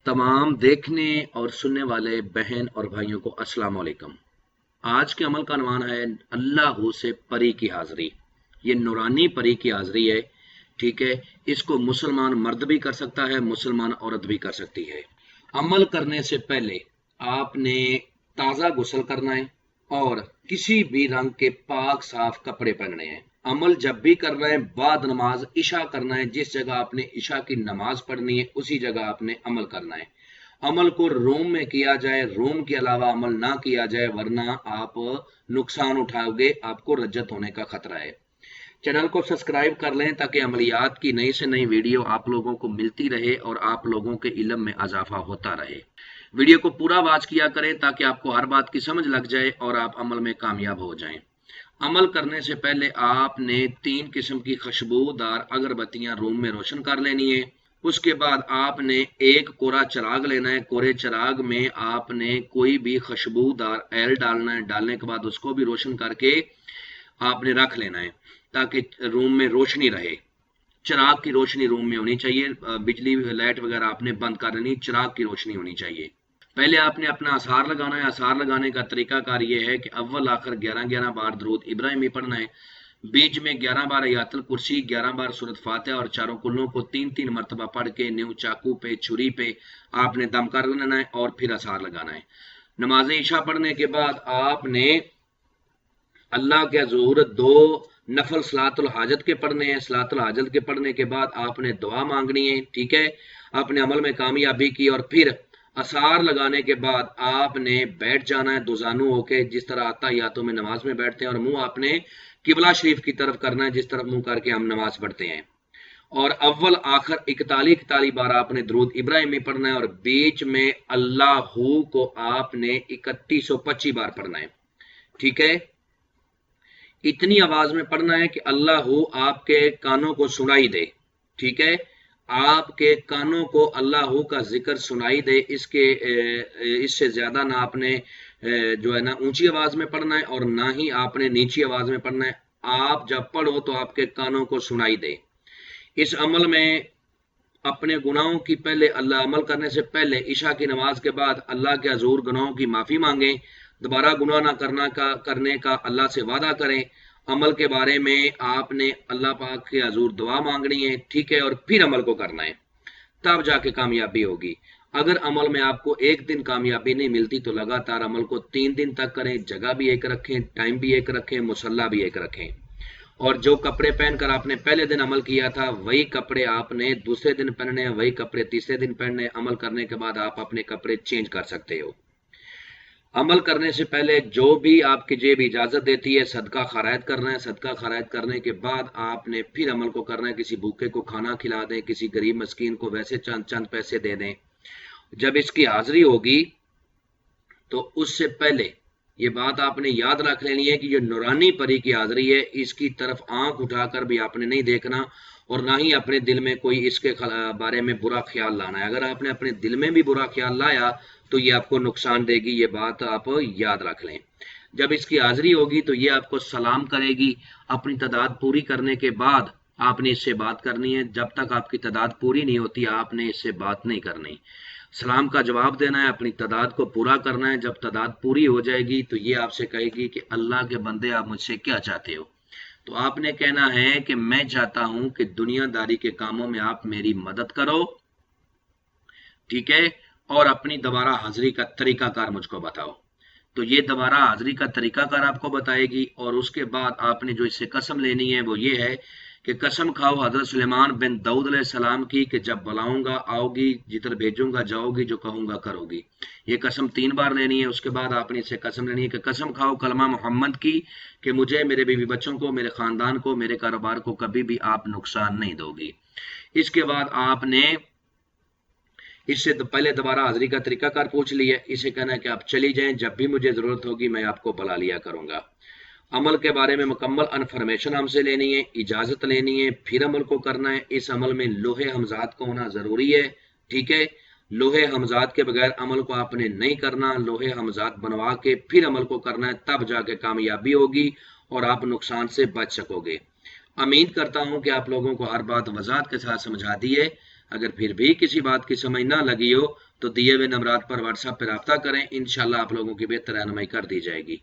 تمام دیکھنے اور سننے والے بہن اور بھائیوں کو السلام علیکم۔ آج کے عمل کا عنوان ہے اللہ سے پری کی حاضری۔ یہ نورانی پری کی حاضری ہے، ٹھیک ہے۔ اس کو مسلمان مرد بھی کر سکتا ہے، مسلمان عورت بھی کر سکتی ہے۔ عمل کرنے سے پہلے آپ نے تازہ غسل کرنا ہے اور کسی بھی رنگ کے پاک صاف کپڑے پہننے ہیں۔ عمل جب بھی کرنا ہے بعد نماز عشاء کرنا ہے۔ جس جگہ آپ نے عشاء کی نماز پڑھنی ہے اسی جگہ آپ نے عمل کرنا ہے۔ عمل کو روم میں کیا جائے، روم کے علاوہ عمل نہ کیا جائے، ورنہ آپ نقصان اٹھاؤ گے، آپ کو رجت ہونے کا خطرہ ہے۔ چینل کو سبسکرائب کر لیں تاکہ عملیات کی نئی سے نئی ویڈیو آپ لوگوں کو ملتی رہے اور آپ لوگوں کے علم میں اضافہ ہوتا رہے۔ ویڈیو کو پورا واچ کیا کریں تاکہ آپ کو ہر بات کی سمجھ لگ جائے اور آپ عمل میں کامیاب ہو جائیں۔ عمل کرنے سے پہلے آپ نے 3 قسم کی خوشبودار اگربتیاں روم میں روشن کر لینی ہے۔ اس کے بعد آپ نے ایک کورا چراغ لینا ہے۔ کورے چراغ میں آپ نے کوئی بھی خوشبودار ایل ڈالنا ہے۔ ڈالنے کے بعد اس کو بھی روشن کر کے آپ نے رکھ لینا ہے تاکہ روم میں روشنی رہے۔ چراغ کی روشنی روم میں ہونی چاہیے، بجلی لائٹ وغیرہ آپ نے بند کر دینی، چراغ کی روشنی ہونی چاہیے۔ پہلے آپ نے اپنا اثار لگانا ہے۔ اثار لگانے کا طریقہ کار یہ ہے کہ اول آخر 11 بار درود ابراہیمی پڑھنا ہے، بیچ میں 11 بار آیات الکرسی، 11 بار سورۃ فاتحہ اور چاروں کلوں کو 3 مرتبہ پڑھ کے نیو چاقو پہ چھری پہ آپ نے دم کر لینا ہے اور پھر اثار لگانا ہے۔ نماز عشاء پڑھنے کے بعد آپ نے اللہ کے حضور 2 نفل صلاۃ الحاجت کے پڑھنے ہیں۔ صلاۃ الحاجت کے پڑھنے کے بعد آپ نے دعا مانگنی ہے، ٹھیک ہے۔ آپ نے عمل میں کامیابی کی اور پھر اثار لگانے کے بعد آپ نے بیٹھ جانا ہے دوزانو ہو کے، جس طرح اتحیاتوں میں نماز میں بیٹھتے ہیں، اور منہ آپ نے قبلہ شریف کی طرف کرنا ہے جس طرف منہ کر کے ہم نماز پڑھتے ہیں۔ اور اول آخر 41 بار آپ نے درود ابراہیمی پڑھنا ہے اور بیچ میں اللہ کو آپ نے 3125 بار پڑھنا ہے، ٹھیک ہے۔ اتنی آواز میں پڑھنا ہے کہ اللہ آپ کے کانوں کو سنائی دے، ٹھیک ہے۔ آپ کے کانوں کو اللہ کا ذکر سنائی دے، اس سے زیادہ نہ آپ نے جو ہے نا اونچی آواز میں پڑھنا ہے اور نہ ہی آپ نے نیچی آواز میں پڑھنا ہے۔ آپ جب پڑھو تو آپ کے کانوں کو سنائی دے۔ اس عمل میں اپنے گناہوں کی عمل کرنے سے پہلے عشاء کی نماز کے بعد اللہ کے حضور گناہوں کی معافی مانگیں، دوبارہ گناہ نہ کرنے کا اللہ سے وعدہ کریں۔ عمل کے بارے میں آپ نے اللہ پاک کے حضور دعا مانگنی ہے، ٹھیک ہے، اور پھر عمل کو کرنا ہے، تب جا کے کامیابی ہوگی۔ اگر عمل میں آپ کو ایک دن کامیابی نہیں ملتی تو لگاتار عمل کو 3 دن تک کریں، جگہ بھی ایک رکھیں، ٹائم بھی ایک رکھیں، مصلی بھی ایک رکھیں، اور جو کپڑے پہن کر آپ نے پہلے دن عمل کیا تھا وہی کپڑے آپ نے دوسرے دن پہننے ہیں، وہی کپڑے تیسرے دن پہننے ہیں۔ عمل کرنے کے بعد آپ اپنے کپڑے چینج کر سکتے ہو۔ عمل کرنے سے پہلے جو بھی آپ کی جیب اجازت دیتی ہے صدقہ خیرات کرنا ہے۔ صدقہ خیرات کرنے کے بعد آپ نے پھر عمل کو کرنا ہے، کسی بھوکے کو کھانا کھلا دیں، کسی غریب مسکین کو ویسے چند پیسے دے دیں۔ جب اس کی حاضری ہوگی تو اس سے پہلے یہ بات آپ نے یاد رکھ لینی ہے کہ یہ نورانی پری کی حاضری ہے، اس کی طرف آنکھ اٹھا کر بھی آپ نے نہیں دیکھنا اور نہ ہی اپنے دل میں کوئی اس کے بارے میں برا خیال لانا ہے۔ اگر آپ نے اپنے دل میں بھی برا خیال لایا تو یہ آپ کو نقصان دے گی، یہ بات آپ یاد رکھ لیں۔ جب اس کی حاضری ہوگی تو یہ آپ کو سلام کرے گی۔ اپنی تعداد پوری کرنے کے بعد آپ نے اس سے بات کرنی ہے، جب تک آپ کی تعداد پوری نہیں ہوتی آپ نے اس سے بات نہیں کرنی۔ سلام کا جواب دینا ہے، اپنی تعداد کو پورا کرنا ہے۔ جب تعداد پوری ہو جائے گی تو یہ آپ سے کہے گی کہ اللہ کے بندے آپ مجھ سے کیا چاہتے ہو؟ تو آپ نے کہنا ہے کہ میں چاہتا ہوں کہ دنیا داری کے کاموں میں آپ میری مدد کرو، ٹھیک ہے، اور اپنی دوبارہ حاضری کا طریقہ کار مجھ کو بتاؤ۔ تو یہ دوبارہ حاضری کا طریقہ کار آپ کو بتائے گی، اور اس کے بعد آپ نے جو اس سے قسم لینی ہے وہ یہ ہے کہ قسم کھاؤ حضرت سلیمان بن داؤد علیہ السلام کی کہ جب بلاؤں گا آؤ گی، جدھر بھیجوں گا جاؤ گی، جو کہوں گا کرو گی۔ یہ قسم 3 بار لینی ہے۔ اس کے بعد آپ نے اس سے قسم لینی ہے کہ قسم کھاؤ کلمہ محمد کی کہ مجھے، میرے بیوی بچوں کو، میرے خاندان کو، میرے کاروبار کو کبھی بھی آپ نقصان نہیں دو گی۔ اس کے بعد آپ نے اس سے پہلے دوبارہ حاضری کا طریقہ کار پوچھ لیا، اسے کہنا ہے کہ آپ چلی جائیں، جب بھی مجھے ضرورت ہوگی میں آپ کو بلا لیا کروں گا۔ عمل کے بارے میں مکمل انفارمیشن ہم سے لینی ہے، اجازت لینی ہے، پھر عمل کو کرنا ہے۔ اس عمل میں لوہے حمزات کو ہونا ضروری ہے، ٹھیک ہے۔ لوہے حمزات کے بغیر عمل کو آپ نے نہیں کرنا، لوہے حمزات بنوا کے پھر عمل کو کرنا ہے، تب جا کے کامیابی ہوگی اور آپ نقصان سے بچ سکو گے۔ امید کرتا ہوں کہ آپ لوگوں کو ہر بات وضاحت کے ساتھ سمجھا دی ہے۔ اگر پھر بھی کسی بات کی سمجھ نہ لگی ہو تو دیے ہوئے نمبرات پر واٹس ایپ پہ رابطہ کریں، انشاءاللہ آپ لوگوں کی بہتر رہنمائی کر دی جائے گی۔